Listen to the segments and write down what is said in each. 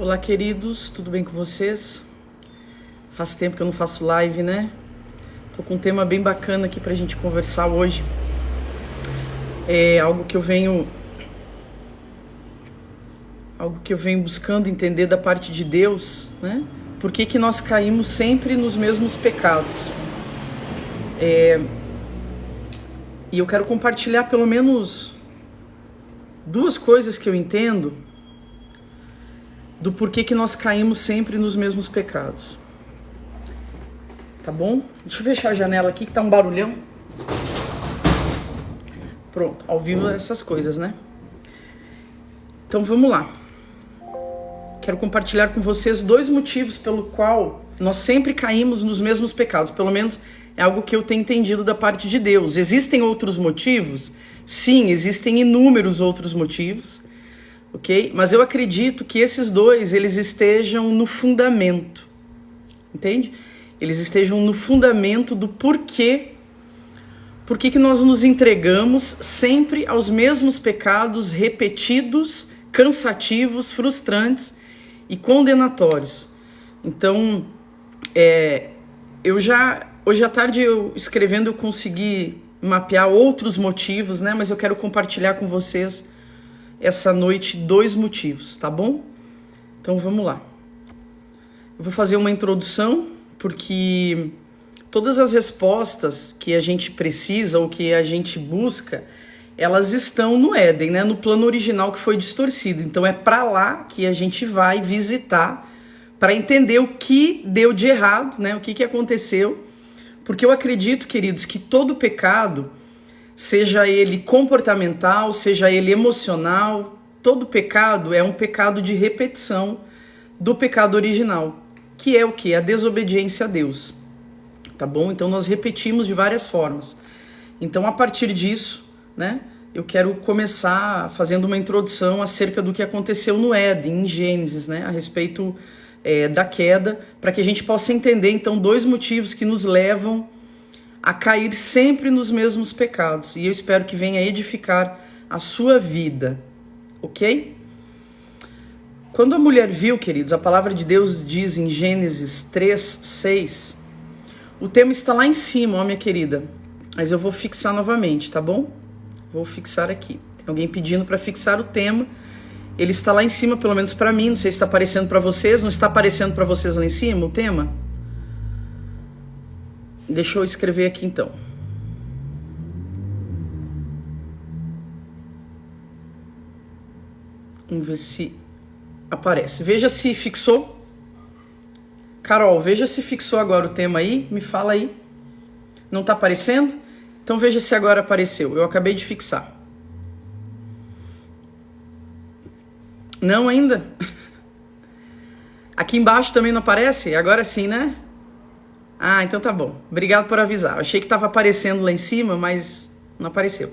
Olá, queridos, tudo bem com vocês? Faz tempo que eu não faço live, né? Tô com um tema bem bacana aqui pra gente conversar hoje. É algo que eu venho buscando entender da parte de Deus, né? Por que que nós caímos sempre nos mesmos pecados? E eu quero compartilhar pelo menos duas coisas que eu entendo do porquê que nós caímos sempre nos mesmos pecados. Tá bom? Deixa eu fechar a janela aqui que tá um barulhão. Pronto, ao vivo essas coisas, né? Então vamos lá. Quero compartilhar com vocês dois motivos pelo qual nós sempre caímos nos mesmos pecados. Pelo menos é algo que eu tenho entendido da parte de Deus. Existem outros motivos? Sim, existem inúmeros outros motivos. Ok? Mas eu acredito que esses dois, eles estejam no fundamento, entende? Eles estejam no fundamento do porquê que nós nos entregamos sempre aos mesmos pecados repetidos, cansativos, frustrantes e condenatórios. Então, hoje à tarde eu escrevendo eu consegui mapear outros motivos, né? Mas eu quero compartilhar com vocês essa noite dois motivos, tá bom? Então vamos lá. Eu vou fazer uma introdução, porque todas as respostas que a gente precisa ou que a gente busca, elas estão no Éden, né? No plano original que foi distorcido. Então é para lá que a gente vai visitar para entender o que deu de errado, né? O que aconteceu. Porque eu acredito, queridos, que todo pecado, seja ele comportamental, seja ele emocional, todo pecado é um pecado de repetição do pecado original, que é o quê? A desobediência a Deus, tá bom? Então nós repetimos de várias formas. Então a partir disso, né, eu quero começar fazendo uma introdução acerca do que aconteceu no Éden, em Gênesis, né, a respeito da queda, para que a gente possa entender então dois motivos que nos levam a cair sempre nos mesmos pecados. E eu espero que venha edificar a sua vida, ok? Quando a mulher viu, queridos, a palavra de Deus diz em Gênesis 3:6, o tema está lá em cima, ó minha querida, mas eu vou fixar novamente, tá bom? Vou fixar aqui. Tem alguém pedindo para fixar o tema, ele está lá em cima, pelo menos para mim, não sei se está aparecendo para vocês, não está aparecendo para vocês lá em cima o tema? Deixa eu escrever aqui então. Vamos ver se aparece. Veja se fixou. Carol, veja se fixou agora o tema aí. Me fala aí. Não tá aparecendo? Então veja se agora apareceu. Eu acabei de fixar. Não ainda? Aqui embaixo também não aparece? Agora sim, né? Ah, então tá bom. Obrigado por avisar. Eu achei que estava aparecendo lá em cima, mas não apareceu.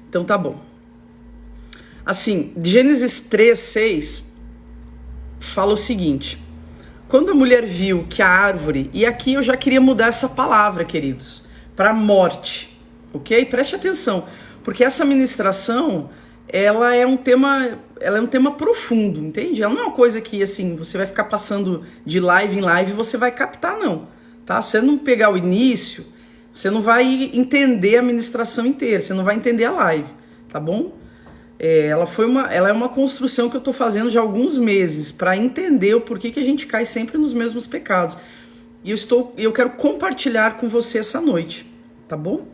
Então tá bom. Assim, Gênesis 3:6 fala o seguinte. Quando a mulher viu que a árvore... E aqui eu já queria mudar essa palavra, queridos, para morte. Ok? Preste atenção. Porque essa ministração, ela é um tema profundo, entende? Ela não é uma coisa que, assim, você vai ficar passando de live em live e você vai captar, não. Tá? Se você não pegar o início, você não vai entender a ministração inteira, você não vai entender a live, tá bom? Ela é uma construção que eu estou fazendo já há alguns meses para entender o porquê que a gente cai sempre nos mesmos pecados. E eu quero compartilhar com você essa noite, tá bom?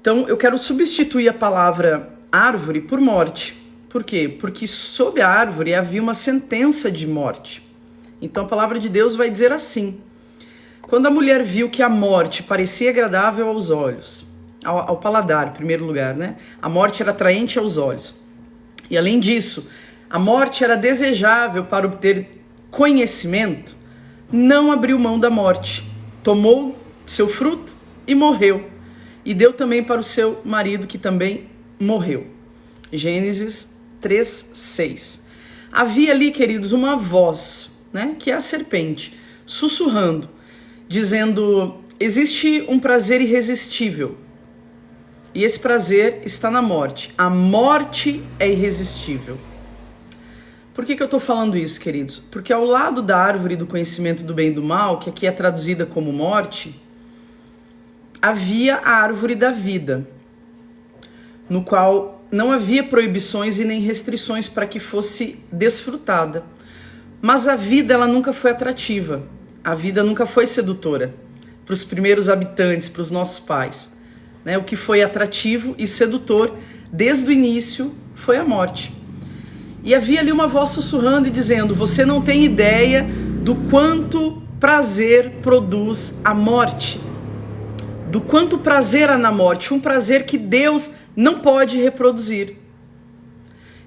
Então eu quero substituir a palavra árvore por morte. Por quê? Porque sob a árvore havia uma sentença de morte. Então a palavra de Deus vai dizer assim: quando a mulher viu que a morte parecia agradável aos olhos, ao paladar, em primeiro lugar, né? A morte era atraente aos olhos. E além disso, a morte era desejável para obter conhecimento, não abriu mão da morte. Tomou seu fruto e morreu. E deu também para o seu marido, que também morreu. Gênesis 3:6. Havia ali, queridos, uma voz, né? Que é a serpente, sussurrando, dizendo: existe um prazer irresistível, e esse prazer está na morte. A morte é irresistível. Por que eu estou falando isso, queridos? Porque ao lado da árvore do conhecimento do bem e do mal, que aqui é traduzida como morte, havia a árvore da vida, no qual não havia proibições e nem restrições para que fosse desfrutada. Mas a vida, ela nunca foi atrativa. A vida nunca foi sedutora para os primeiros habitantes, para os nossos pais. Né? O que foi atrativo e sedutor desde o início foi a morte. E havia ali uma voz sussurrando e dizendo: você não tem ideia do quanto prazer produz a morte. Do quanto prazer há na morte. Um prazer que Deus não pode reproduzir.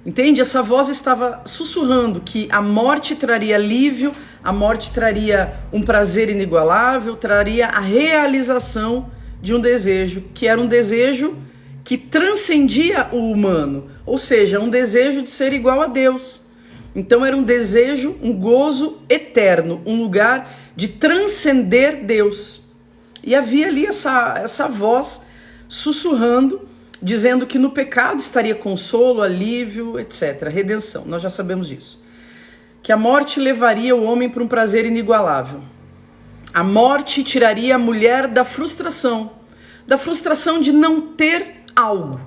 Entende? Essa voz estava sussurrando que a morte traria alívio, a morte traria um prazer inigualável, traria a realização de um desejo, que era um desejo que transcendia o humano, ou seja, um desejo de ser igual a Deus. Então era um desejo, um gozo eterno, um lugar de transcender Deus. E havia ali essa voz sussurrando, dizendo que no pecado estaria consolo, alívio, etc. Redenção, nós já sabemos disso. Que a morte levaria o homem para um prazer inigualável. A morte tiraria a mulher da frustração de não ter algo.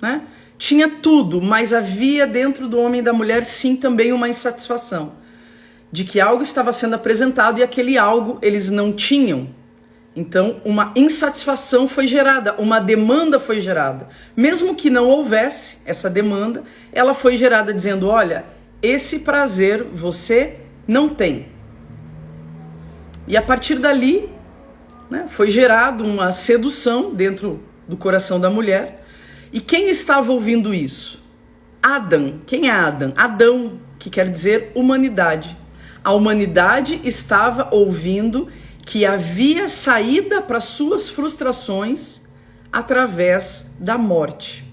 Né? Tinha tudo, mas havia dentro do homem e da mulher sim também uma insatisfação. De que algo estava sendo apresentado e aquele algo eles não tinham. Então, uma insatisfação foi gerada, uma demanda foi gerada. Mesmo que não houvesse essa demanda, ela foi gerada dizendo: olha, esse prazer você não tem. E a partir dali, né, foi gerada uma sedução dentro do coração da mulher. E quem estava ouvindo isso? Adão. Quem é Adão? Adão, que quer dizer humanidade. A humanidade estava ouvindo que havia saída para suas frustrações através da morte.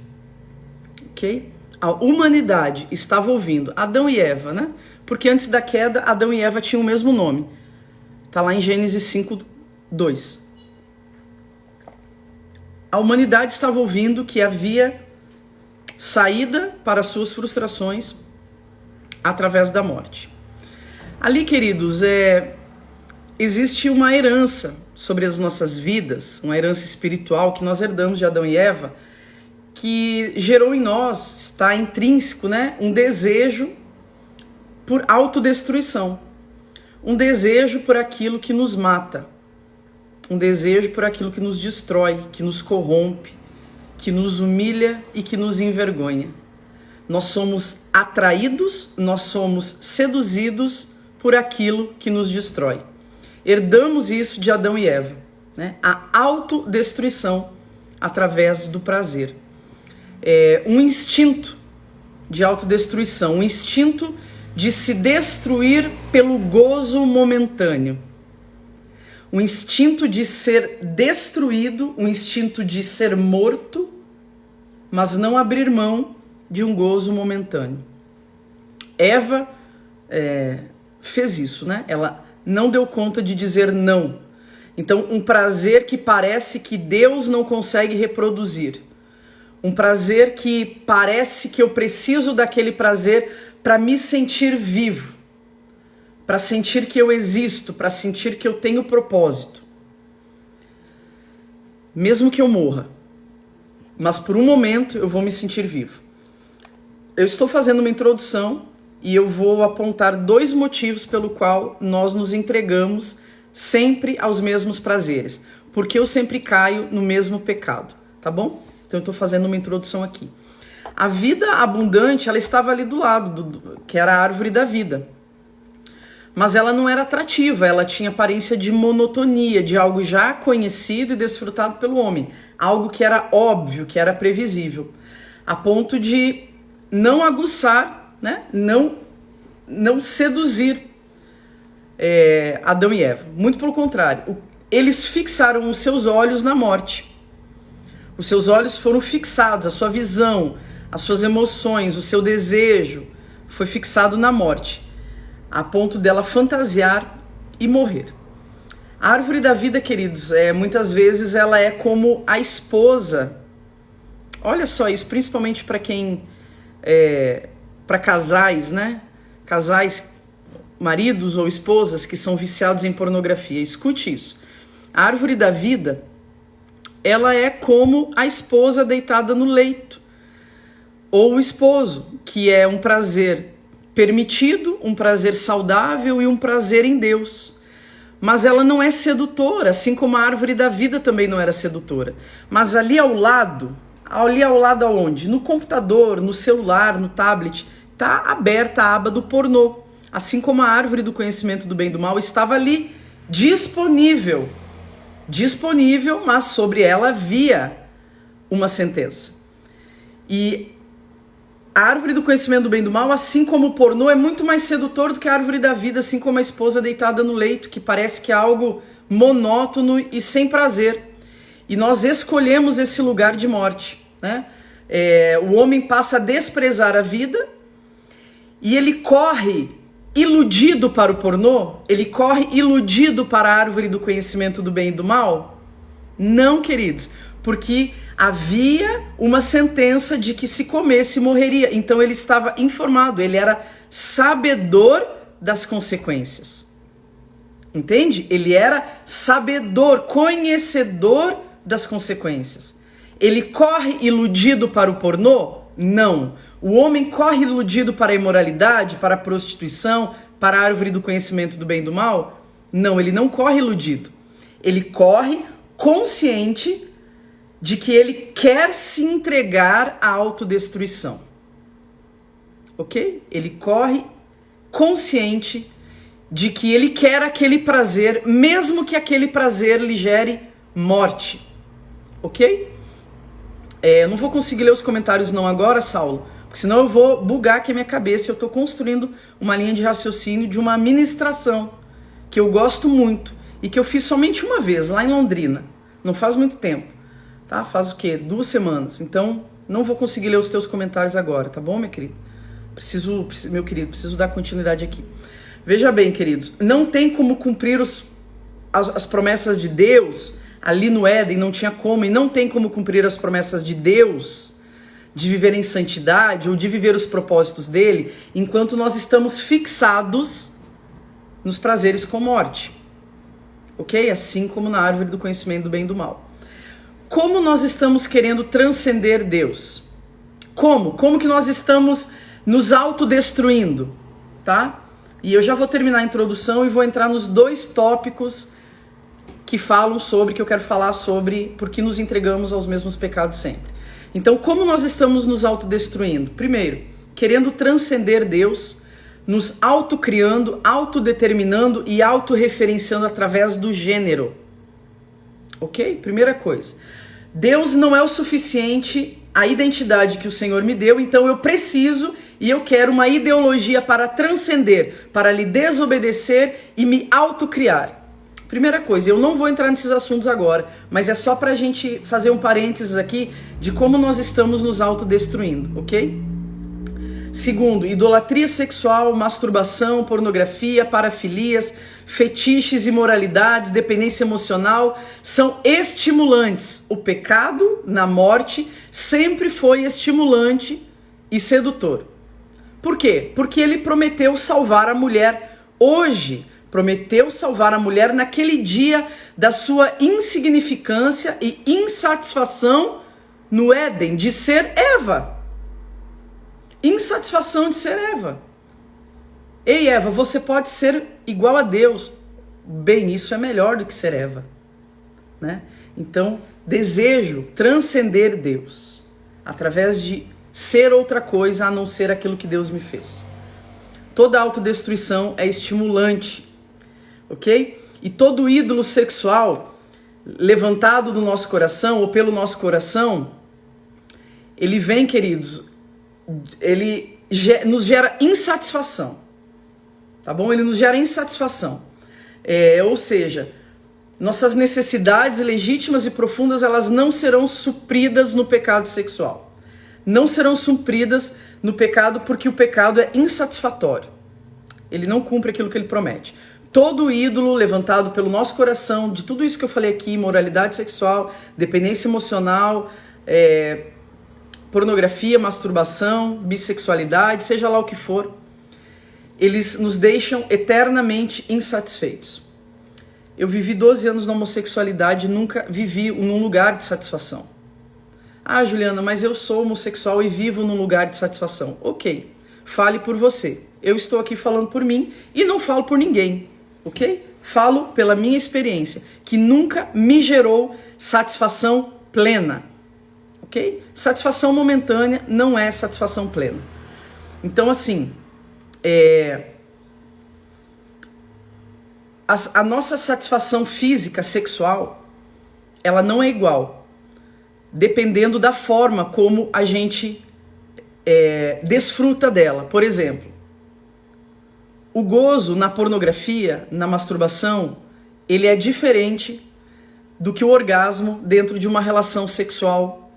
Ok? A humanidade estava ouvindo Adão e Eva, né? Porque antes da queda, Adão e Eva tinham o mesmo nome. Está lá em Gênesis 5:2. A humanidade estava ouvindo que havia saída para suas frustrações através da morte. Ali, queridos, existe uma herança sobre as nossas vidas, uma herança espiritual que nós herdamos de Adão e Eva, que gerou em nós, está intrínseco, né, um desejo por autodestruição, um desejo por aquilo que nos mata, um desejo por aquilo que nos destrói, que nos corrompe, que nos humilha e que nos envergonha. Nós somos atraídos, nós somos seduzidos por aquilo que nos destrói. Herdamos isso de Adão e Eva, né? A autodestruição através do prazer. Um instinto de autodestruição, um instinto de se destruir pelo gozo momentâneo. Um instinto de ser destruído, um instinto de ser morto, mas não abrir mão de um gozo momentâneo. Eva fez isso, né? Ela não deu conta de dizer não. Então, um prazer que parece que Deus não consegue reproduzir. Um prazer que parece que eu preciso daquele prazer para me sentir vivo. Para sentir que eu existo, para sentir que eu tenho propósito. Mesmo que eu morra. Mas por um momento eu vou me sentir vivo. Eu estou fazendo uma introdução e eu vou apontar 2 motivos pelo qual nós nos entregamos sempre aos mesmos prazeres. Porque eu sempre caio no mesmo pecado, tá bom? Então eu estou fazendo uma introdução aqui. A vida abundante, ela estava ali do lado, que era a árvore da vida. Mas ela não era atrativa, ela tinha aparência de monotonia, de algo já conhecido e desfrutado pelo homem. Algo que era óbvio, que era previsível. A ponto de não aguçar, né? Não seduzir Adão e Eva. Muito pelo contrário, eles fixaram os seus olhos na morte. Os seus olhos foram fixados, a sua visão, as suas emoções, o seu desejo foi fixado na morte, a ponto dela fantasiar e morrer. A árvore da vida, queridos, muitas vezes ela é como a esposa. Olha só isso, principalmente para quem para casais, né? Casais, maridos ou esposas que são viciados em pornografia. Escute isso. A árvore da vida, ela é como a esposa deitada no leito, ou o esposo, que é um prazer permitido, um prazer saudável e um prazer em Deus. Mas ela não é sedutora, assim como a árvore da vida também não era sedutora. Mas ali ao lado aonde? No computador, no celular, no tablet, está aberta a aba do pornô. Assim como a árvore do conhecimento do bem e do mal estava ali, disponível, mas sobre ela havia uma sentença. E a árvore do conhecimento do bem e do mal, assim como o pornô, é muito mais sedutor do que a árvore da vida, assim como a esposa deitada no leito, que parece que é algo monótono e sem prazer. E nós escolhemos esse lugar de morte, né? O homem passa a desprezar a vida e ele corre iludido para o pornô, ele corre iludido para a árvore do conhecimento do bem e do mal? Não, queridos, porque havia uma sentença de que se comesse morreria. Então ele estava informado, ele era sabedor das consequências. Entende? Ele era sabedor, conhecedor das consequências. Ele corre iludido para o pornô? Não. O homem corre iludido para a imoralidade, para a prostituição, para a árvore do conhecimento do bem e do mal? Não, ele não corre iludido. Ele corre consciente de que ele quer se entregar à autodestruição. Ok? Ele corre consciente de que ele quer aquele prazer, mesmo que aquele prazer lhe gere morte. Ok? Eu não vou conseguir ler os comentários não agora, Saulo, porque senão eu vou bugar aqui a minha cabeça. Eu estou construindo uma linha de raciocínio de uma ministração que eu gosto muito e que eu fiz somente uma vez, lá em Londrina. Não faz muito tempo, tá? Faz o quê? 2 semanas. Então, não vou conseguir ler os teus comentários agora, tá bom, meu querido? Preciso dar continuidade aqui. Veja bem, queridos, não tem como cumprir as promessas de Deus. Ali no Éden não tinha como, e não tem como cumprir as promessas de Deus, de viver em santidade ou de viver os propósitos dele, enquanto nós estamos fixados nos prazeres com morte. Ok? Assim como na árvore do conhecimento do bem e do mal. Como nós estamos querendo transcender Deus? Como? Como que nós estamos nos autodestruindo? Tá? E eu já vou terminar a introdução e vou entrar nos 2 tópicos que falam sobre, que eu quero falar sobre, porque nos entregamos aos mesmos pecados sempre. Então, como nós estamos nos autodestruindo? Primeiro, querendo transcender Deus, nos autocriando, autodeterminando e autorreferenciando através do gênero. Ok? Primeira coisa. Deus não é o suficiente, a identidade que o Senhor me deu, então eu preciso e eu quero uma ideologia para transcender, para lhe desobedecer e me autocriar. Primeira coisa, eu não vou entrar nesses assuntos agora, mas é só pra gente fazer um parênteses aqui de como nós estamos nos autodestruindo, ok? Segundo, idolatria sexual, masturbação, pornografia, parafilias, fetiches, imoralidades, dependência emocional são estimulantes. O pecado na morte sempre foi estimulante e sedutor. Por quê? Porque ele prometeu salvar a mulher hoje. Prometeu salvar a mulher naquele dia da sua insignificância e insatisfação no Éden, de ser Eva. Insatisfação de ser Eva. Ei, Eva, você pode ser igual a Deus. Bem, isso é melhor do que ser Eva, né? Então, desejo transcender Deus através de ser outra coisa a não ser aquilo que Deus me fez. Toda autodestruição é estimulante. Ok? E todo ídolo sexual levantado do nosso coração ou pelo nosso coração, ele vem, queridos, ele nos gera insatisfação, tá bom? Ele nos gera insatisfação. Ou seja, nossas necessidades legítimas e profundas, elas não serão supridas no pecado sexual. Não serão supridas no pecado porque o pecado é insatisfatório. Ele não cumpre aquilo que ele promete. Todo ídolo levantado pelo nosso coração, de tudo isso que eu falei aqui, moralidade sexual, dependência emocional, pornografia, masturbação, bissexualidade, seja lá o que for, eles nos deixam eternamente insatisfeitos. Eu vivi 12 anos na homossexualidade e nunca vivi num lugar de satisfação. Ah, Juliana, mas eu sou homossexual e vivo num lugar de satisfação. Ok, fale por você. Eu estou aqui falando por mim e não falo por ninguém, ok? Falo pela minha experiência, que nunca me gerou satisfação plena, ok? Satisfação momentânea não é satisfação plena. Então, assim, a nossa satisfação física, sexual, ela não é igual, dependendo da forma como a gente desfruta dela. Por exemplo, o gozo na pornografia, na masturbação, ele é diferente do que o orgasmo dentro de uma relação sexual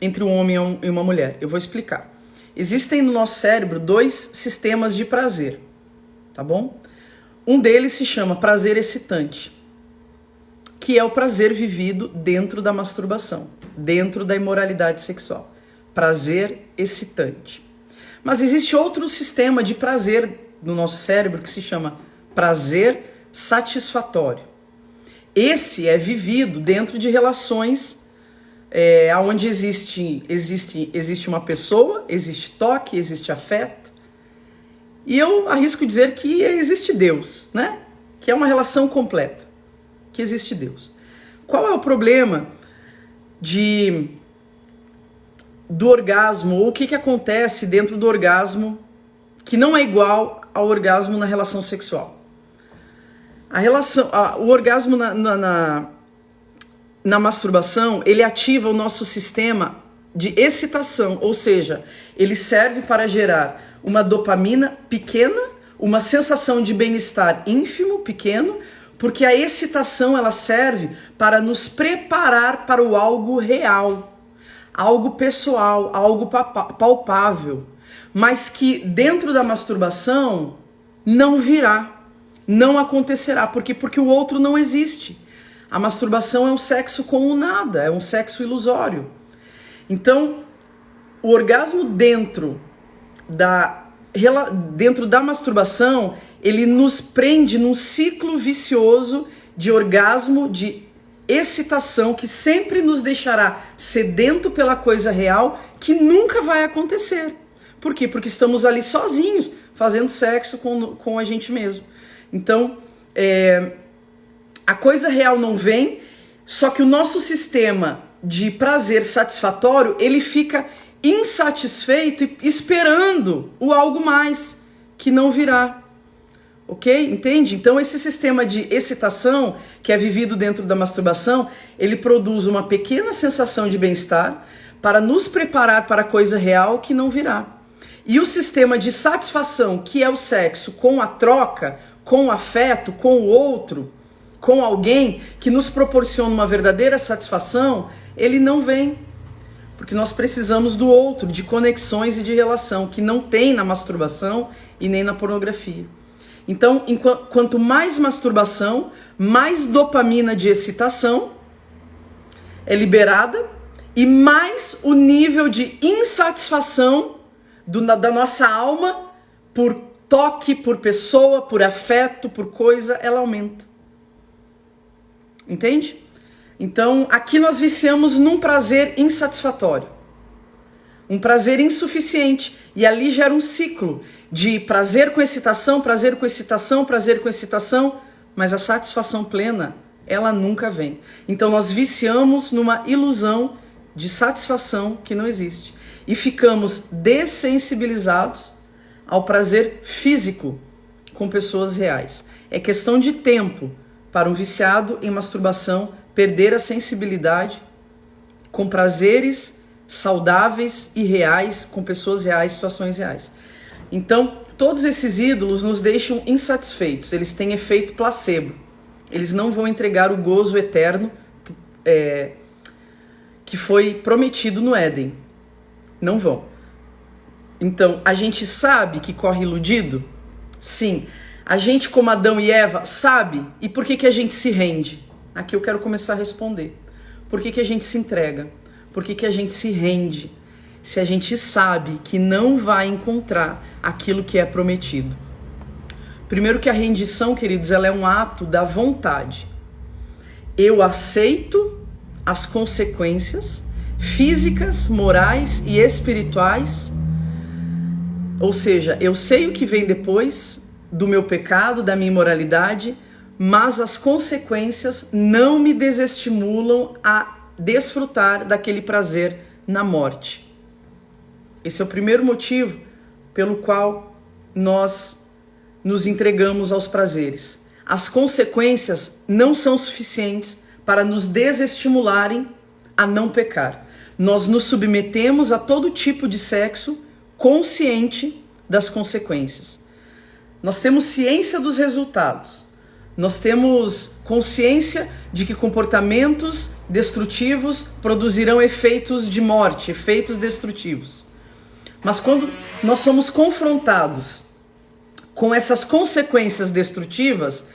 entre um homem e uma mulher. Eu vou explicar. Existem no nosso cérebro 2 sistemas de prazer, tá bom? Um deles se chama prazer excitante, que é o prazer vivido dentro da masturbação, dentro da imoralidade sexual. Prazer excitante. Mas existe outro sistema de prazer no nosso cérebro que se chama prazer satisfatório. Esse é vivido dentro de relações onde existe uma pessoa, existe toque, existe afeto. E eu arrisco dizer que existe Deus, né? Que é uma relação completa, que existe Deus. Qual é o problema do orgasmo, ou o que acontece dentro do orgasmo que não é igual ao orgasmo na relação sexual? O orgasmo na masturbação, ele ativa o nosso sistema de excitação, ou seja, ele serve para gerar uma dopamina pequena, uma sensação de bem-estar ínfimo, pequeno, porque a excitação ela serve para nos preparar para o algo real, algo pessoal, algo palpável, mas que dentro da masturbação não virá, não acontecerá. Por quê? Porque o outro não existe. A masturbação é um sexo com o nada, é um sexo ilusório. Então, o orgasmo dentro da masturbação, ele nos prende num ciclo vicioso de orgasmo, de excitação, que sempre nos deixará sedento pela coisa real, que nunca vai acontecer. Por quê? Porque estamos ali sozinhos, fazendo sexo com a gente mesmo. Então, a coisa real não vem, só que o nosso sistema de prazer satisfatório, ele fica insatisfeito e esperando o algo mais, que não virá. Ok? Entende? Então esse sistema de excitação, que é vivido dentro da masturbação, ele produz uma pequena sensação de bem-estar para nos preparar para a coisa real que não virá. E o sistema de satisfação, que é o sexo com a troca, com o afeto, com o outro, com alguém que nos proporciona uma verdadeira satisfação, ele não vem. Porque nós precisamos do outro, de conexões e de relação, que não tem na masturbação e nem na pornografia. Então, quanto mais masturbação, mais dopamina de excitação é liberada e mais o nível de insatisfação da nossa alma por toque, por pessoa, por afeto, por coisa, ela aumenta. Entende? Então, aqui nós viciamos num prazer insatisfatório, um prazer insuficiente, e ali gera um ciclo de prazer com excitação, prazer com excitação, prazer com excitação, mas a satisfação plena, ela nunca vem. Então nós viciamos numa ilusão de satisfação que não existe e ficamos dessensibilizados ao prazer físico com pessoas reais. É questão de tempo para um viciado em masturbação perder a sensibilidade com prazeres saudáveis e reais, com pessoas reais, situações reais. Então, todos esses ídolos nos deixam insatisfeitos, eles têm efeito placebo. Eles não vão entregar o gozo eterno que foi prometido no Éden. Não vão. Então, a gente sabe que corre iludido? Sim. A gente, como Adão e Eva, sabe. E por que a gente se rende? Aqui eu quero começar a responder. Por que a gente se entrega? Por que que a gente se rende se a gente sabe que não vai encontrar aquilo que é prometido? Primeiro que a rendição, queridos, ela é um ato da vontade. Eu aceito as consequências físicas, morais e espirituais. Ou seja, eu sei o que vem depois do meu pecado, da minha imoralidade, mas as consequências não me desestimulam a desfrutar daquele prazer na morte. Esse é o primeiro motivo pelo qual nós nos entregamos aos prazeres. As consequências não são suficientes para nos desestimularem a não pecar. Nós nos submetemos a todo tipo de sexo consciente das consequências. Nós temos ciência dos resultados. Nós temos consciência de que comportamentos destrutivos produzirão efeitos de morte, efeitos destrutivos. Mas quando nós somos confrontados com essas consequências destrutivas,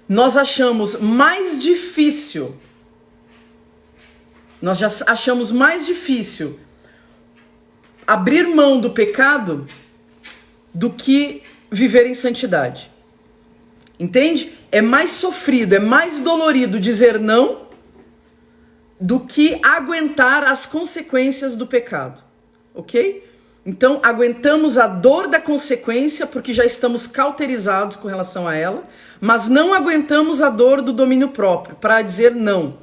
nós achamos mais difícil, abrir mão do pecado do que viver em santidade. Entende? É mais sofrido, é mais dolorido dizer não do que aguentar as consequências do pecado. Ok? Então, aguentamos a dor da consequência porque já estamos cauterizados com relação a ela, mas não aguentamos a dor do domínio próprio para dizer não.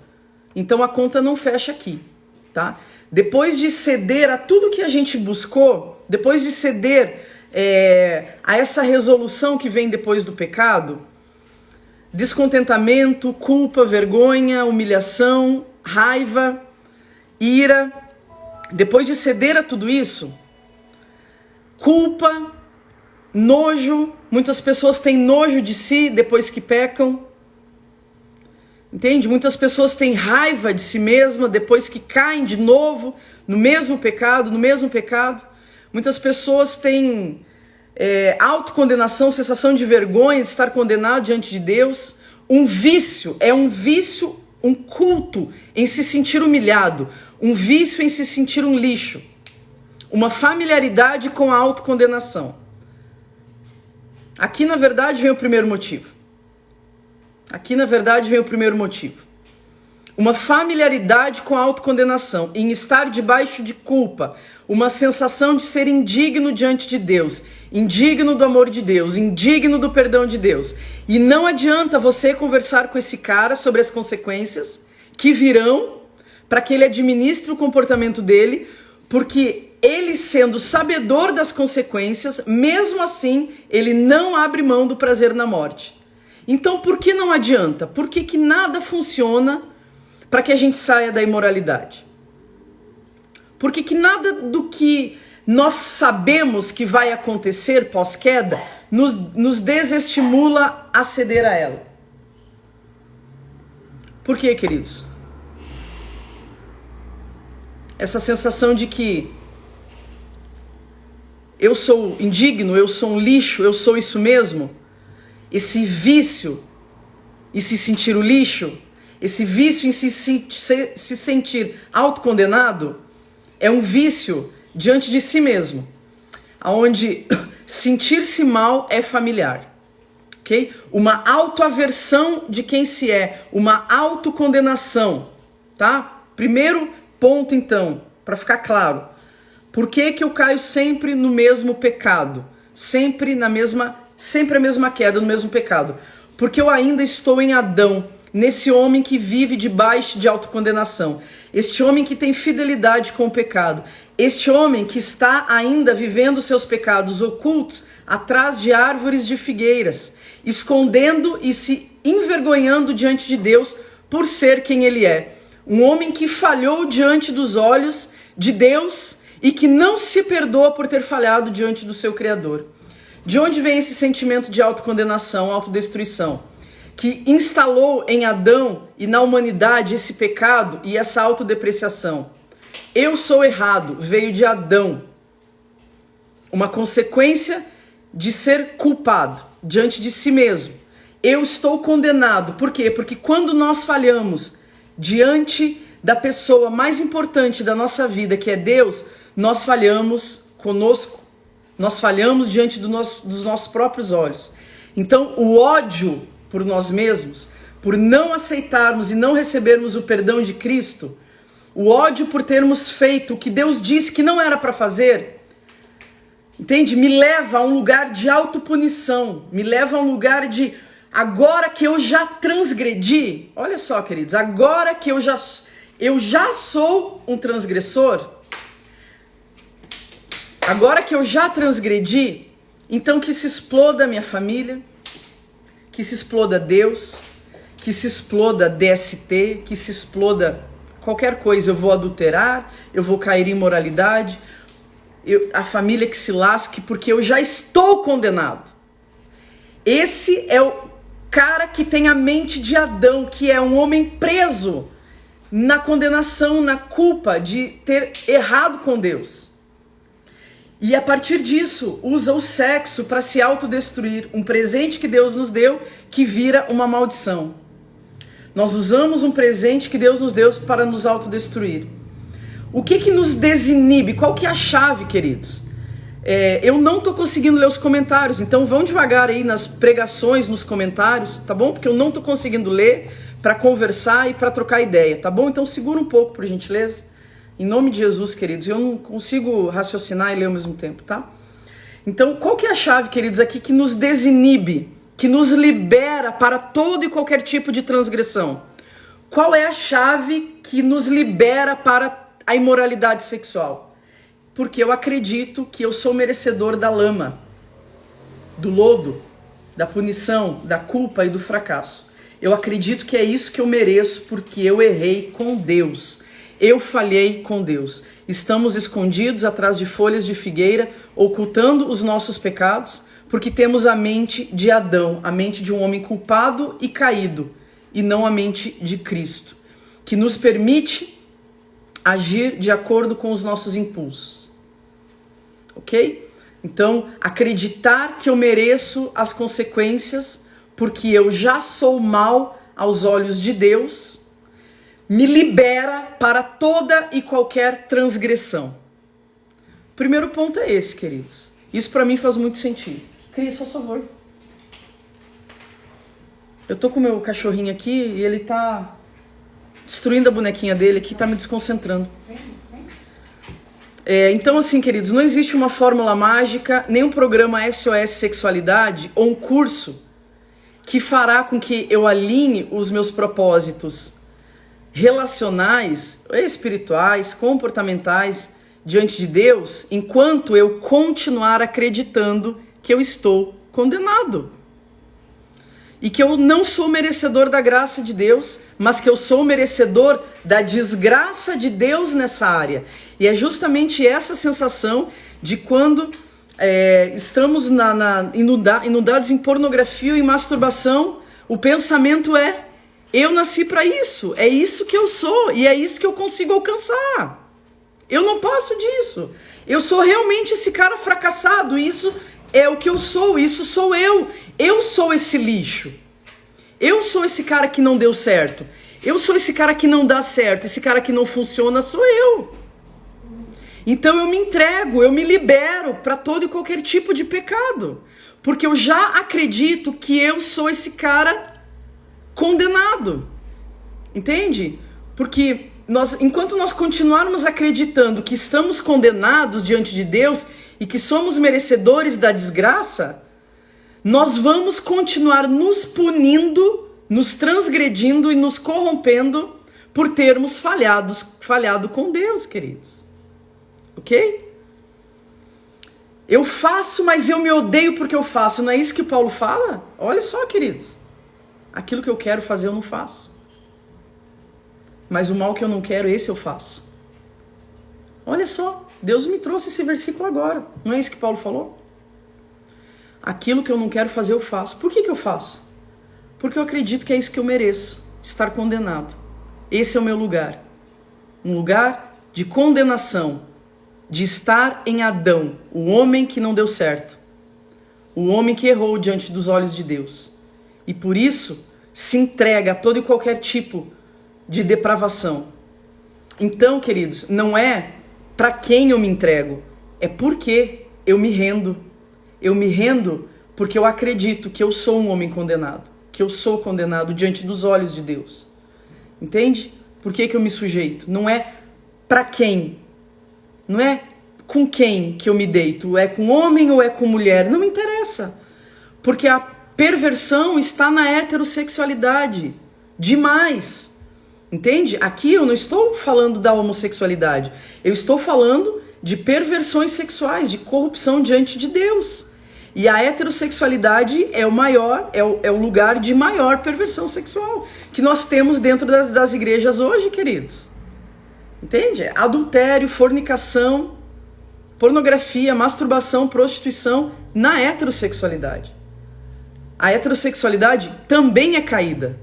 Então, a conta não fecha aqui, tá? Depois de ceder a tudo que a gente buscou, depois de ceder a essa resolução que vem depois do pecado, descontentamento, culpa, vergonha, humilhação, raiva, ira, depois de ceder a tudo isso, culpa, nojo, muitas pessoas têm nojo de si depois que pecam, entende? Muitas pessoas têm raiva de si mesma depois que caem de novo no mesmo pecado. Muitas pessoas têm autocondenação, sensação de vergonha de estar condenado diante de Deus. Um vício, um culto em se sentir humilhado, um vício em se sentir um lixo. Uma familiaridade com a autocondenação. Aqui, na verdade, vem o primeiro motivo. Uma familiaridade com a autocondenação, em estar debaixo de culpa, uma sensação de ser indigno diante de Deus, indigno do amor de Deus, indigno do perdão de Deus. E não adianta você conversar com esse cara sobre as consequências que virão para que ele administre o comportamento dele, porque ele, sendo sabedor das consequências, mesmo assim, ele não abre mão do prazer na morte. Então, por que não adianta? Por que nada funciona para que a gente saia da imoralidade? Por que nada do que nós sabemos que vai acontecer pós-queda nos desestimula a ceder a ela? Por quê, queridos? Essa sensação de que eu sou indigno, eu sou um lixo, eu sou isso mesmo. Esse vício em se sentir o lixo, esse vício em se sentir autocondenado, é um vício diante de si mesmo, onde sentir-se mal é familiar. Okay? Uma autoaversão de quem se é, uma autocondenação. Tá? Primeiro ponto, então, para ficar claro. Por que eu caio sempre no mesmo pecado? Sempre a mesma queda, no mesmo pecado? Porque eu ainda estou em Adão, nesse homem que vive debaixo de autocondenação. Este homem que tem fidelidade com o pecado. Este homem que está ainda vivendo seus pecados ocultos atrás de árvores de figueiras, escondendo e se envergonhando diante de Deus por ser quem ele é. Um homem que falhou diante dos olhos de Deus e que não se perdoa por ter falhado diante do seu Criador. De onde vem esse sentimento de autocondenação, autodestruição? Que instalou em Adão e na humanidade esse pecado e essa autodepreciação. Eu sou errado, veio de Adão. Uma consequência de ser culpado diante de si mesmo. Eu estou condenado. Por quê? Porque quando nós falhamos diante da pessoa mais importante da nossa vida, que é Deus, nós falhamos conosco, nós falhamos diante dos nossos próprios olhos. Então, o ódio por nós mesmos, por não aceitarmos e não recebermos o perdão de Cristo, o ódio por termos feito o que Deus disse que não era para fazer, entende? Me leva a um lugar de autopunição, me leva a um lugar de, agora que eu já transgredi, olha só, queridos, agora que eu já sou um transgressor, agora que eu já transgredi, então que se exploda a minha família, que se exploda Deus, que se exploda DST, que se exploda qualquer coisa. Eu vou adulterar, eu vou cair em imoralidade, a família que se lasque, porque eu já estou condenado. Esse é o cara que tem a mente de Adão, que é um homem preso na condenação, na culpa de ter errado com Deus. E a partir disso, usa o sexo para se autodestruir, um presente que Deus nos deu, que vira uma maldição. Nós usamos um presente que Deus nos deu para nos autodestruir. O que nos desinibe? Qual que é a chave, queridos? Eu não estou conseguindo ler os comentários, então vão devagar aí nas pregações, nos comentários, tá bom? Porque eu não estou conseguindo ler para conversar e para trocar ideia, tá bom? Então segura um pouco, por gentileza. Em nome de Jesus, queridos, eu não consigo raciocinar e ler ao mesmo tempo, tá? Então, qual que é a chave, queridos, aqui que nos desinibe, que nos libera para todo e qualquer tipo de transgressão? Qual é a chave que nos libera para a imoralidade sexual? Porque eu acredito que eu sou merecedor da lama, do lodo, da punição, da culpa e do fracasso. Eu acredito que é isso que eu mereço porque eu errei com Deus. Eu falhei com Deus. Estamos escondidos atrás de folhas de figueira, ocultando os nossos pecados, porque temos a mente de Adão, a mente de um homem culpado e caído, e não a mente de Cristo, que nos permite agir de acordo com os nossos impulsos. Ok? Então, acreditar que eu mereço as consequências, porque eu já sou mal aos olhos de Deus, me libera para toda e qualquer transgressão. O primeiro ponto é esse, queridos. Isso para mim faz muito sentido. Cris, por favor. Eu tô com o meu cachorrinho aqui e ele tá destruindo a bonequinha dele aqui, tá me desconcentrando. Então, assim, queridos, não existe uma fórmula mágica, nem um programa SOS Sexualidade ou um curso que fará com que eu alinhe os meus propósitos relacionais, espirituais, comportamentais diante de Deus, enquanto eu continuar acreditando que eu estou condenado. E que eu não sou merecedor da graça de Deus, mas que eu sou merecedor da desgraça de Deus nessa área. E é justamente essa sensação de quando estamos inundados em pornografia e masturbação, o pensamento é: eu nasci para isso, é isso que eu sou e é isso que eu consigo alcançar. Eu não passo disso. Eu sou realmente esse cara fracassado, isso é o que eu sou, isso sou eu. Eu sou esse lixo. Eu sou esse cara que não deu certo. Eu sou esse cara que não dá certo, esse cara que não funciona sou eu. Então eu me entrego, eu me libero para todo e qualquer tipo de pecado. Porque eu já acredito que eu sou esse cara condenado. Entende? Porque enquanto nós continuarmos acreditando que estamos condenados diante de Deus e que somos merecedores da desgraça, nós vamos continuar nos punindo, nos transgredindo e nos corrompendo por termos falhado com Deus, queridos. Ok? Eu faço, mas eu me odeio porque eu faço. Não é isso que Paulo fala? Olha só, queridos. Aquilo que eu quero fazer eu não faço. Mas o mal que eu não quero, esse eu faço. Olha só, Deus me trouxe esse versículo agora. Não é isso que Paulo falou? Aquilo que eu não quero fazer eu faço. Por que eu faço? Porque eu acredito que é isso que eu mereço. Estar condenado. Esse é o meu lugar. Um lugar de condenação. De estar em Adão, o homem que não deu certo. O homem que errou diante dos olhos de Deus. E por isso se entrega a todo e qualquer tipo de depravação. Então, queridos, não é para quem eu me entrego, é porque eu me rendo. Eu me rendo porque eu acredito que eu sou um homem condenado, que eu sou condenado diante dos olhos de Deus. Entende? Por que eu me sujeito? Não é para quem, não é com quem que eu me deito, é com homem ou é com mulher, não me interessa. Porque a perversão está na heterossexualidade, demais. Entende? Aqui eu não estou falando da homossexualidade, eu estou falando de perversões sexuais, de corrupção diante de Deus. E a heterossexualidade é o maior, é o lugar de maior perversão sexual que nós temos dentro das igrejas hoje, queridos. Entende? Adultério, fornicação, pornografia, masturbação, prostituição na heterossexualidade. A heterossexualidade também é caída.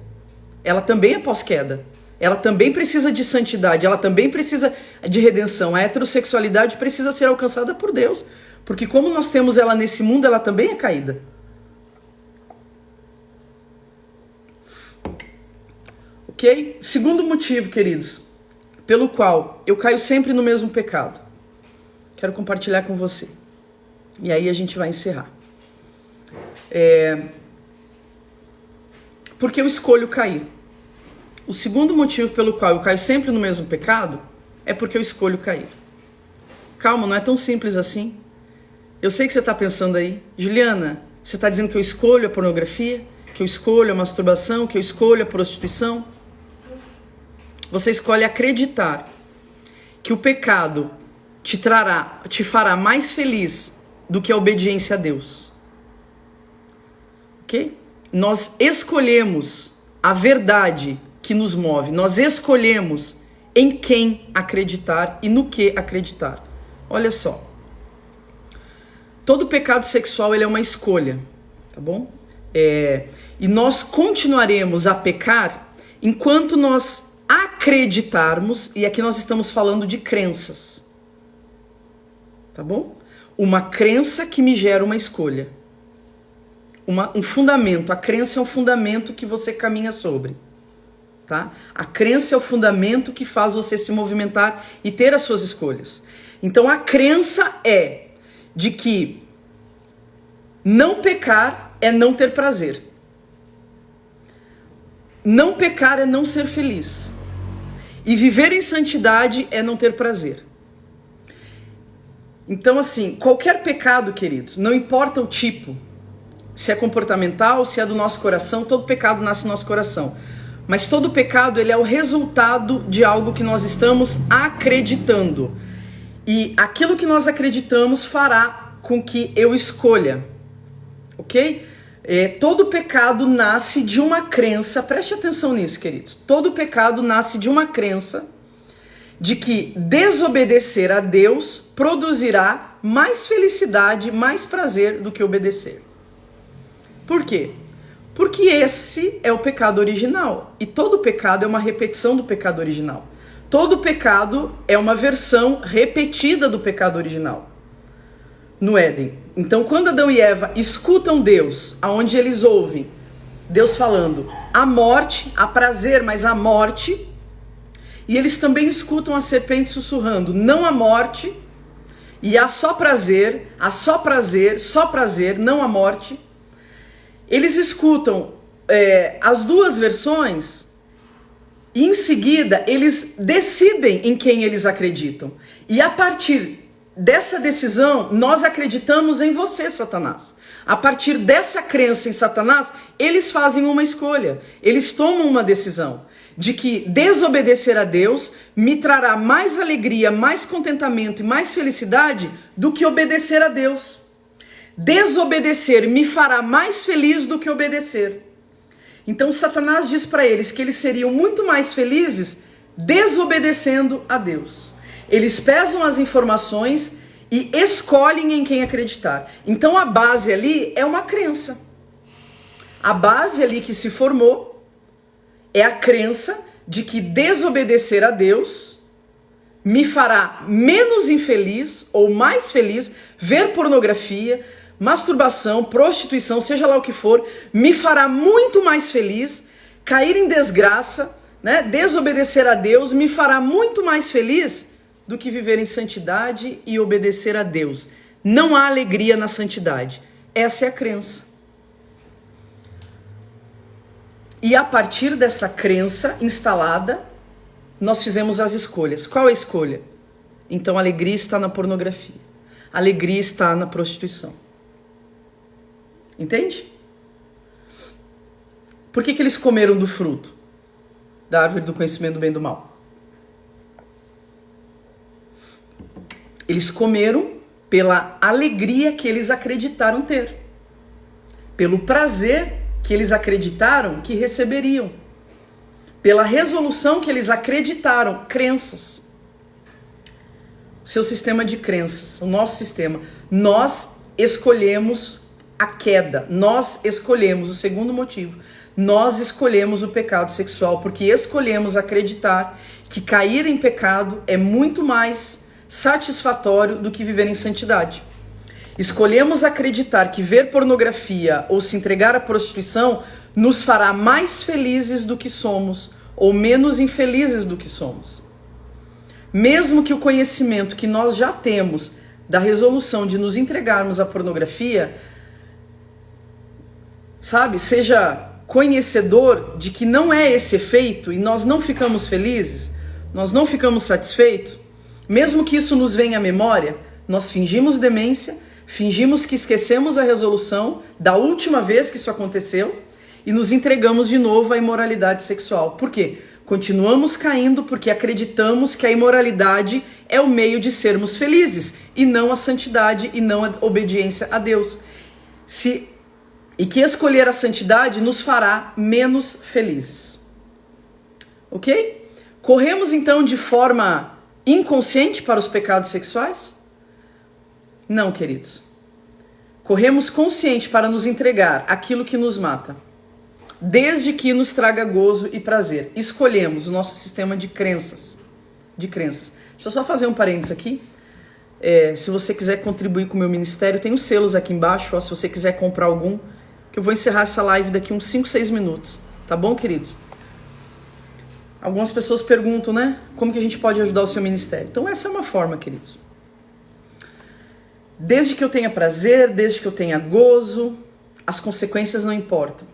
Ela também é pós-queda. Ela também precisa de santidade, ela também precisa de redenção. A heterossexualidade precisa ser alcançada por Deus, porque como nós temos ela nesse mundo, ela também é caída. Ok? Segundo motivo, queridos, pelo qual eu caio sempre no mesmo pecado. Quero compartilhar com você. E aí a gente vai encerrar. Porque eu escolho cair. O segundo motivo pelo qual eu caio sempre no mesmo pecado é porque eu escolho cair. Calma, não é tão simples assim. Eu sei que você está pensando aí, Juliana, você está dizendo que eu escolho a pornografia, que eu escolho a masturbação, que eu escolho a prostituição? Você escolhe acreditar que o pecado te fará mais feliz do que a obediência a Deus. Ok? Nós escolhemos a verdade que nos move. Nós escolhemos em quem acreditar e no que acreditar. Olha só. Todo pecado sexual ele é uma escolha, tá bom? E nós continuaremos a pecar enquanto nós acreditarmos, e aqui nós estamos falando de crenças, tá bom? Uma crença que me gera uma escolha. Um fundamento. A crença é um fundamento que você caminha sobre. Tá? A crença é o fundamento que faz você se movimentar e ter as suas escolhas. Então a crença é de que não pecar é não ter prazer. Não pecar é não ser feliz. E viver em santidade é não ter prazer. Então assim, qualquer pecado, queridos, não importa o tipo, se é comportamental, se é do nosso coração, todo pecado nasce do nosso coração. Mas todo pecado ele é o resultado de algo que nós estamos acreditando. E aquilo que nós acreditamos fará com que eu escolha. Ok? Todo pecado nasce de uma crença, preste atenção nisso, queridos. Todo pecado nasce de uma crença de que desobedecer a Deus produzirá mais felicidade, mais prazer do que obedecer. Por quê? Porque esse é o pecado original. E todo pecado é uma repetição do pecado original. Todo pecado é uma versão repetida do pecado original. No Éden. Então, quando Adão e Eva escutam Deus, aonde eles ouvem Deus falando a morte, a prazer, mas a morte, e eles também escutam a serpente sussurrando não a morte, e há só prazer, só prazer, não a morte. Eles escutam as duas versões e em seguida eles decidem em quem eles acreditam. E a partir dessa decisão, nós acreditamos em você, Satanás. A partir dessa crença em Satanás, eles fazem uma escolha. Eles tomam uma decisão de que desobedecer a Deus me trará mais alegria, mais contentamento e mais felicidade do que obedecer a Deus. Desobedecer me fará mais feliz do que obedecer. Então Satanás diz para eles que eles seriam muito mais felizes desobedecendo a Deus. Eles pesam as informações e escolhem em quem acreditar. Então a base ali é uma crença. A base ali que se formou é a crença de que desobedecer a Deus me fará menos infeliz ou mais feliz, ver pornografia, masturbação, prostituição, seja lá o que for, me fará muito mais feliz, cair em desgraça, né? Desobedecer a Deus me fará muito mais feliz do que viver em santidade e obedecer a Deus. Não há alegria na santidade. Essa é a crença. E a partir dessa crença instalada, nós fizemos as escolhas. Qual é a escolha? Então a alegria está na pornografia. A alegria está na prostituição. Entende? Por que eles comeram do fruto da árvore do conhecimento do bem e do mal? Eles comeram pela alegria que eles acreditaram ter. Pelo prazer que eles acreditaram que receberiam. Pela resolução que eles acreditaram, crenças. O seu sistema de crenças, o nosso sistema. Nós escolhemos a queda, nós escolhemos o segundo motivo. Nós escolhemos o pecado sexual porque escolhemos acreditar que cair em pecado é muito mais satisfatório do que viver em santidade. Escolhemos acreditar que ver pornografia ou se entregar à prostituição nos fará mais felizes do que somos ou menos infelizes do que somos. Mesmo que o conhecimento que nós já temos da resolução de nos entregarmos à pornografia, sabe, seja conhecedor de que não é esse efeito e nós não ficamos felizes, nós não ficamos satisfeitos, mesmo que isso nos venha à memória, nós fingimos demência, fingimos que esquecemos a resolução da última vez que isso aconteceu e nos entregamos de novo à imoralidade sexual. Por quê? Continuamos caindo porque acreditamos que a imoralidade é o meio de sermos felizes e não a santidade e não a obediência a Deus. E que escolher a santidade nos fará menos felizes. Ok? Corremos então de forma inconsciente para os pecados sexuais? Não, queridos. Corremos consciente para nos entregar aquilo que nos mata, desde que nos traga gozo e prazer. Escolhemos o nosso sistema de crenças. Deixa eu só fazer um parênteses aqui. Se você quiser contribuir com o meu ministério, tem os selos aqui embaixo, ó, se você quiser comprar algum, que eu vou encerrar essa live daqui uns 5, 6 minutos. Tá bom, queridos? Algumas pessoas perguntam, né? Como que a gente pode ajudar o seu ministério? Então essa é uma forma, queridos. Desde que eu tenha prazer, desde que eu tenha gozo, as consequências não importam.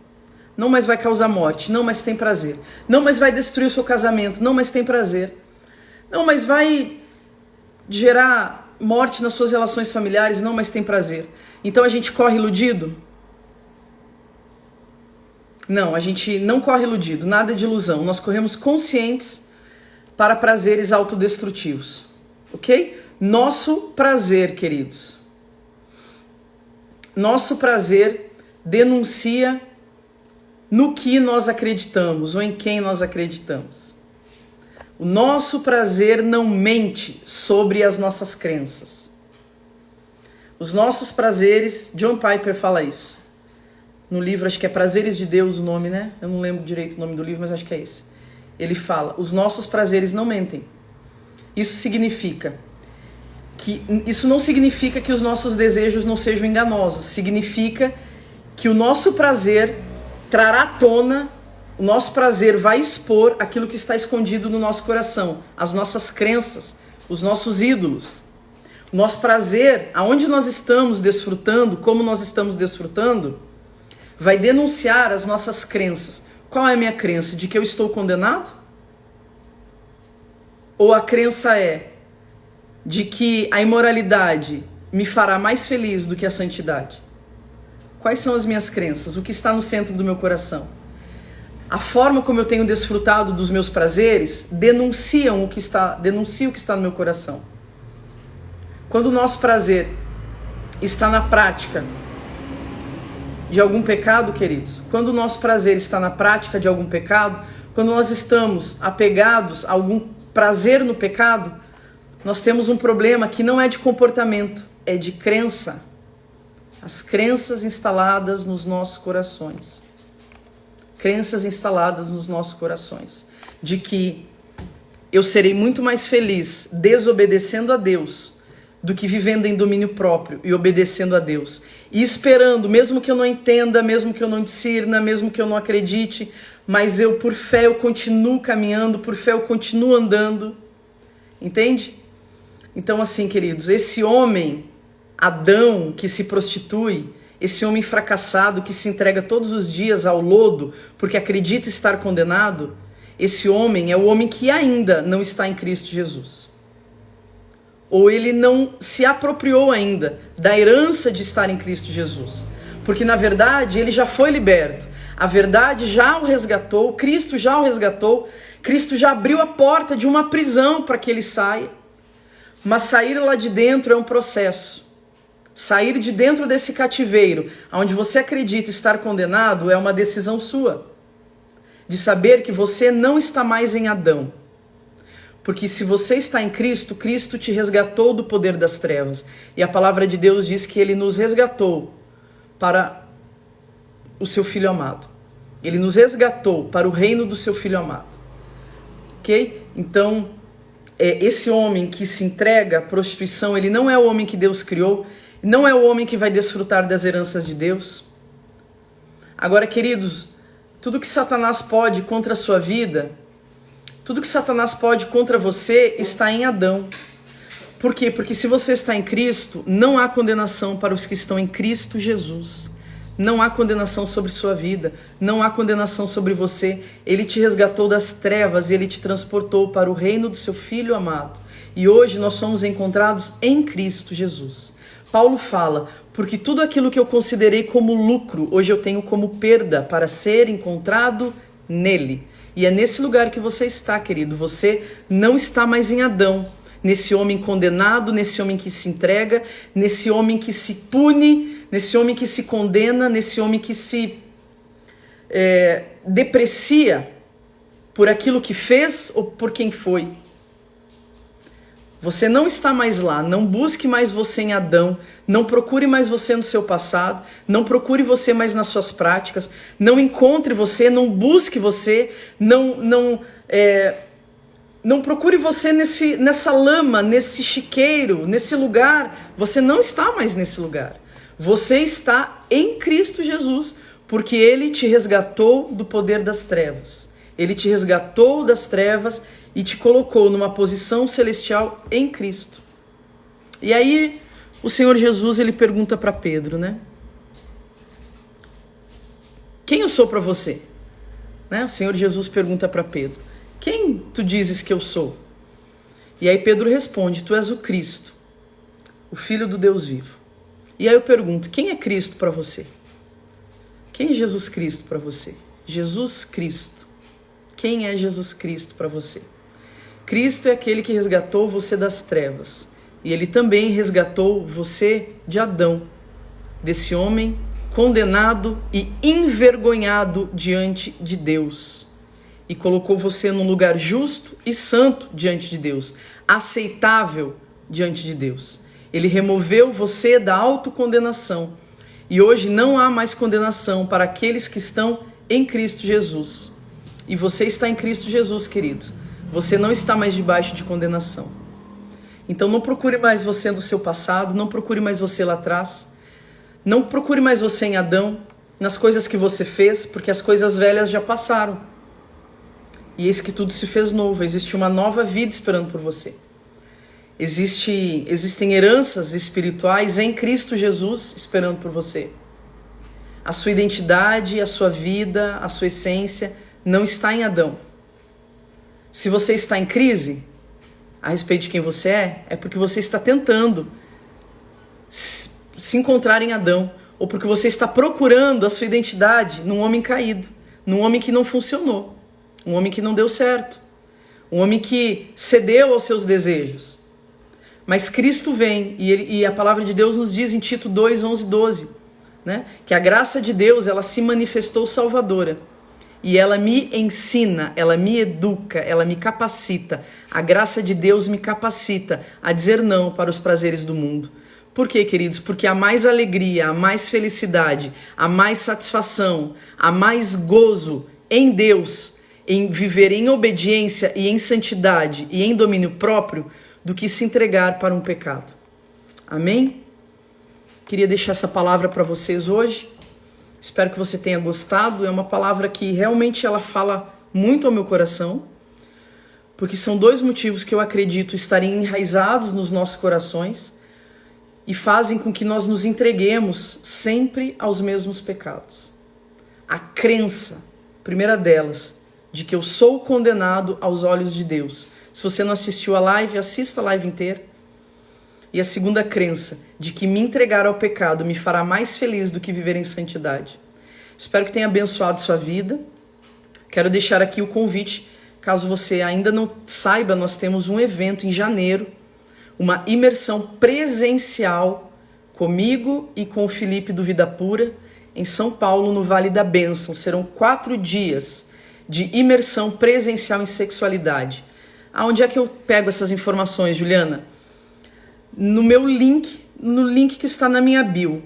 Não, mas vai causar morte. Não, mas tem prazer. Não, mas vai destruir o seu casamento. Não, mas tem prazer. Não, mas vai gerar morte nas suas relações familiares. Não, mas tem prazer. Então a gente corre iludido? Não, a gente não corre iludido. Nada de ilusão. Nós corremos conscientes para prazeres autodestrutivos. Ok? Nosso prazer, queridos. Nosso prazer denuncia no que nós acreditamos ou em quem nós acreditamos. O nosso prazer não mente sobre as nossas crenças. Os nossos prazeres, John Piper fala isso. No livro, acho que é Prazeres de Deus o nome, né? Eu não lembro direito o nome do livro, mas acho que é esse. Ele fala, os nossos prazeres não mentem. Isso não significa que os nossos desejos não sejam enganosos. Significa que o nosso prazer trará à tona, o nosso prazer vai expor aquilo que está escondido no nosso coração, as nossas crenças, os nossos ídolos. O nosso prazer, aonde nós estamos desfrutando, como nós estamos desfrutando, vai denunciar as nossas crenças. Qual é a minha crença? De que eu estou condenado? Ou a crença é de que a imoralidade me fará mais feliz do que a santidade? Quais são as minhas crenças? O que está no centro do meu coração? A forma como eu tenho desfrutado dos meus prazeres denuncia o que está no meu coração. Quando o nosso prazer está na prática de algum pecado, queridos, quando o nosso prazer está na prática de algum pecado, quando nós estamos apegados a algum prazer no pecado, nós temos um problema que não é de comportamento, é de crença. As crenças instaladas nos nossos corações. Crenças instaladas nos nossos corações. De que eu serei muito mais feliz desobedecendo a Deus do que vivendo em domínio próprio e obedecendo a Deus. E esperando, mesmo que eu não entenda, mesmo que eu não discirna, mesmo que eu não acredite, mas eu, por fé, eu continuo caminhando, por fé eu continuo andando. Entende? Então, assim, queridos, esse homem, Adão, que se prostitui, esse homem fracassado que se entrega todos os dias ao lodo porque acredita estar condenado, esse homem é o homem que ainda não está em Cristo Jesus. Ou ele não se apropriou ainda da herança de estar em Cristo Jesus. Porque, na verdade, ele já foi liberto. A verdade já o resgatou, Cristo já o resgatou, Cristo já abriu a porta de uma prisão para que ele saia. Mas sair lá de dentro é um processo. Sair de dentro desse cativeiro, onde você acredita estar condenado, é uma decisão sua. De saber que você não está mais em Adão. Porque se você está em Cristo, Cristo te resgatou do poder das trevas. E a palavra de Deus diz que ele nos resgatou para o seu Filho amado. Ele nos resgatou para o reino do seu Filho amado. Ok? Então, esse homem que se entrega à prostituição, ele não é o homem que Deus criou, não é o homem que vai desfrutar das heranças de Deus. Agora, queridos, tudo que Satanás pode contra a sua vida, tudo que Satanás pode contra você está em Adão. Por quê? Porque se você está em Cristo, não há condenação para os que estão em Cristo Jesus. Não há condenação sobre sua vida, não há condenação sobre você. Ele te resgatou das trevas e ele te transportou para o reino do seu Filho amado. E hoje nós somos encontrados em Cristo Jesus. Paulo fala, porque tudo aquilo que eu considerei como lucro, hoje eu tenho como perda para ser encontrado nele. E é nesse lugar que você está, querido. Você não está mais em Adão, nesse homem condenado, nesse homem que se entrega, nesse homem que se pune, nesse homem que se condena, nesse homem que se deprecia por aquilo que fez ou por quem foi. Você não está mais lá, não busque mais você em Adão, não procure mais você no seu passado, não procure você mais nas suas práticas, não encontre você, não busque você, não procure você nessa lama, nesse chiqueiro, nesse lugar. Você não está mais nesse lugar. Você está em Cristo Jesus, porque Ele te resgatou do poder das trevas. Ele te resgatou das trevas e te colocou numa posição celestial em Cristo. E aí o Senhor Jesus, ele pergunta para Pedro, né? Quem eu sou para você? Né? O Senhor Jesus pergunta para Pedro, quem tu dizes que eu sou? E aí Pedro responde, tu és o Cristo, o Filho do Deus vivo. E aí eu pergunto, quem é Cristo para você? Quem é Jesus Cristo para você? Jesus Cristo. Quem é Jesus Cristo para você? Cristo é aquele que resgatou você das trevas. E ele também resgatou você de Adão, desse homem condenado e envergonhado diante de Deus. E colocou você num lugar justo e santo diante de Deus, aceitável diante de Deus. Ele removeu você da autocondenação. E hoje não há mais condenação para aqueles que estão em Cristo Jesus. E você está em Cristo Jesus, querido. Você não está mais debaixo de condenação. Então não procure mais você no seu passado, não procure mais você lá atrás. Não procure mais você em Adão, nas coisas que você fez, porque as coisas velhas já passaram. E eis que tudo se fez novo, existe uma nova vida esperando por você. Existem heranças espirituais em Cristo Jesus esperando por você. A sua identidade, a sua vida, a sua essência não está em Adão. Se você está em crise a respeito de quem você é porque você está tentando se encontrar em Adão, ou porque você está procurando a sua identidade num homem caído, num homem que não funcionou, um homem que não deu certo, um homem que cedeu aos seus desejos. Mas Cristo vem, e a palavra de Deus nos diz em Tito 2, 11, 12, né? Que a graça de Deus, ela se manifestou salvadora. E ela me ensina, ela me educa, ela me capacita. A graça de Deus me capacita a dizer não para os prazeres do mundo. Por quê, queridos? Porque há mais alegria, há mais felicidade, há mais satisfação, há mais gozo em Deus, em viver em obediência e em santidade e em domínio próprio, do que se entregar para um pecado. Amém? Queria deixar essa palavra para vocês hoje. Espero que você tenha gostado. É uma palavra que realmente ela fala muito ao meu coração, porque são 2 motivos que eu acredito estarem enraizados nos nossos corações e fazem com que nós nos entreguemos sempre aos mesmos pecados. A crença, primeira delas, de que eu sou condenado aos olhos de Deus. Se você não assistiu a live, assista a live inteira. E a segunda crença, de que me entregar ao pecado me fará mais feliz do que viver em santidade. Espero que tenha abençoado sua vida. Quero deixar aqui o convite, caso você ainda não saiba, nós temos um evento em janeiro, uma imersão presencial comigo e com o Felipe do Vida Pura, em São Paulo, no Vale da Bênção. Serão 4 dias de imersão presencial em sexualidade. Aonde é que eu pego essas informações, Juliana? No meu link, no link que está na minha bio.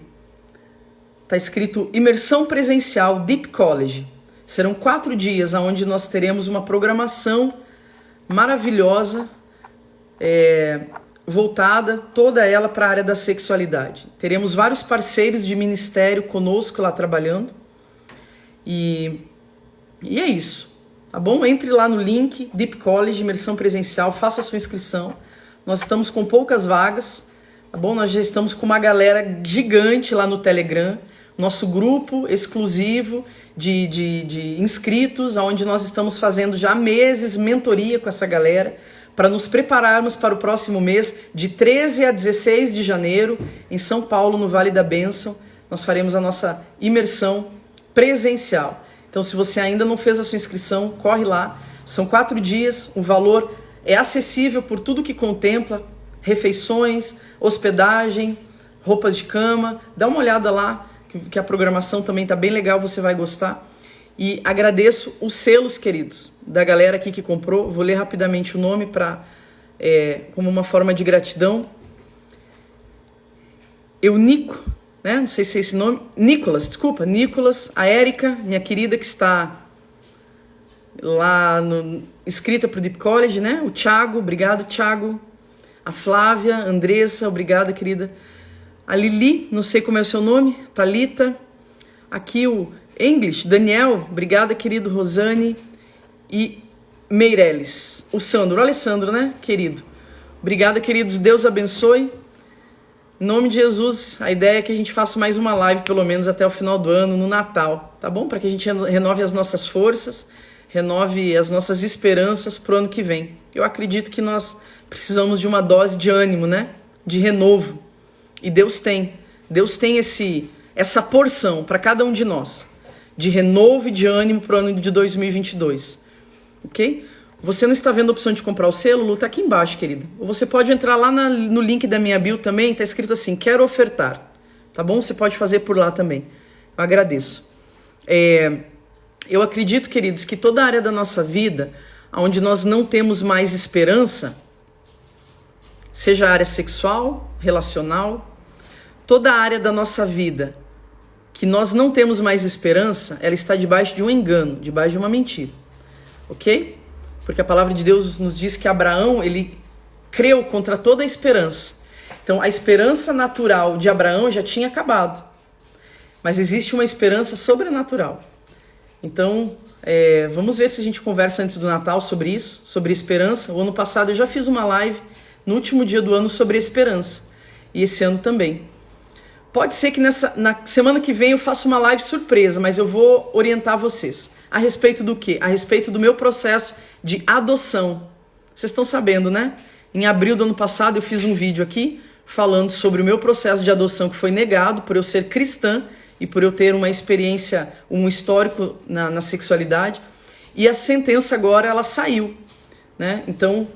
Está escrito Imersão Presencial Deep College. Serão 4 dias onde nós teremos uma programação maravilhosa, voltada toda ela para a área da sexualidade. Teremos vários parceiros de ministério conosco lá trabalhando. E é isso, tá bom? Entre lá no link Deep College, Imersão Presencial, faça a sua inscrição. Nós estamos com poucas vagas, tá bom? Nós já estamos com uma galera gigante lá no Telegram, nosso grupo exclusivo de inscritos, onde nós estamos fazendo já há meses mentoria com essa galera, para nos prepararmos para o próximo mês, de 13 a 16 de janeiro, em São Paulo, no Vale da Bênção. Nós faremos a nossa imersão presencial. Então, se você ainda não fez a sua inscrição, corre lá. São 4 dias, o valor é acessível por tudo que contempla, refeições, hospedagem, roupas de cama. Dá uma olhada lá, que a programação também está bem legal, você vai gostar. E agradeço os selos, queridos, da galera aqui que comprou. Vou ler rapidamente o nome como uma forma de gratidão. Eunico, né? Não sei se é esse nome. Nicolas, a Érica, minha querida, que está lá inscrita para o Deep College, né? O Thiago, obrigado, Thiago. A Flávia, Andressa, obrigada, querida. A Lili, não sei como é o seu nome. Thalita. Aqui o English, Daniel, obrigada, querido. Rosane e Meirelles. O Alessandro, né, querido? Obrigada, queridos. Deus abençoe. Em nome de Jesus, a ideia é que a gente faça mais uma live, pelo menos até o final do ano, no Natal, tá bom? Para que a gente renove as nossas forças, renove as nossas esperanças pro ano que vem. Eu acredito que nós precisamos de uma dose de ânimo, né? De renovo. E Deus tem essa porção para cada um de nós, de renovo e de ânimo pro ano de 2022. Ok? Você não está vendo a opção de comprar o selo? Lu, tá aqui embaixo, querida. Ou você pode entrar lá no link da minha bio também, tá escrito assim, quero ofertar. Tá bom? Você pode fazer por lá também. Eu agradeço. Eu acredito, queridos, que toda a área da nossa vida, onde nós não temos mais esperança, seja a área sexual, relacional, toda a área da nossa vida que nós não temos mais esperança, ela está debaixo de um engano, debaixo de uma mentira. Ok? Porque a palavra de Deus nos diz que Abraão, ele creu contra toda a esperança. Então, a esperança natural de Abraão já tinha acabado. Mas existe uma esperança sobrenatural. Então, vamos ver se a gente conversa antes do Natal sobre isso, sobre esperança. O ano passado eu já fiz uma live, no último dia do ano, sobre esperança. E esse ano também. Pode ser que na semana que vem eu faça uma live surpresa, mas eu vou orientar vocês. A respeito do quê? A respeito do meu processo de adoção. Vocês estão sabendo, né? Em abril do ano passado eu fiz um vídeo aqui falando sobre o meu processo de adoção que foi negado por eu ser cristã e por eu ter uma experiência, um histórico na sexualidade. E a sentença agora, ela saiu, né? Então,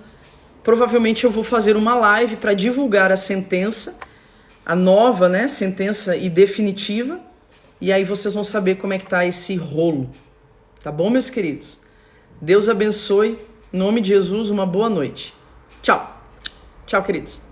provavelmente eu vou fazer uma live para divulgar a sentença, a nova, né, sentença e definitiva, e aí vocês vão saber como é que tá esse rolo. Tá bom, meus queridos? Deus abençoe. Em nome de Jesus, uma boa noite. Tchau. Tchau, queridos.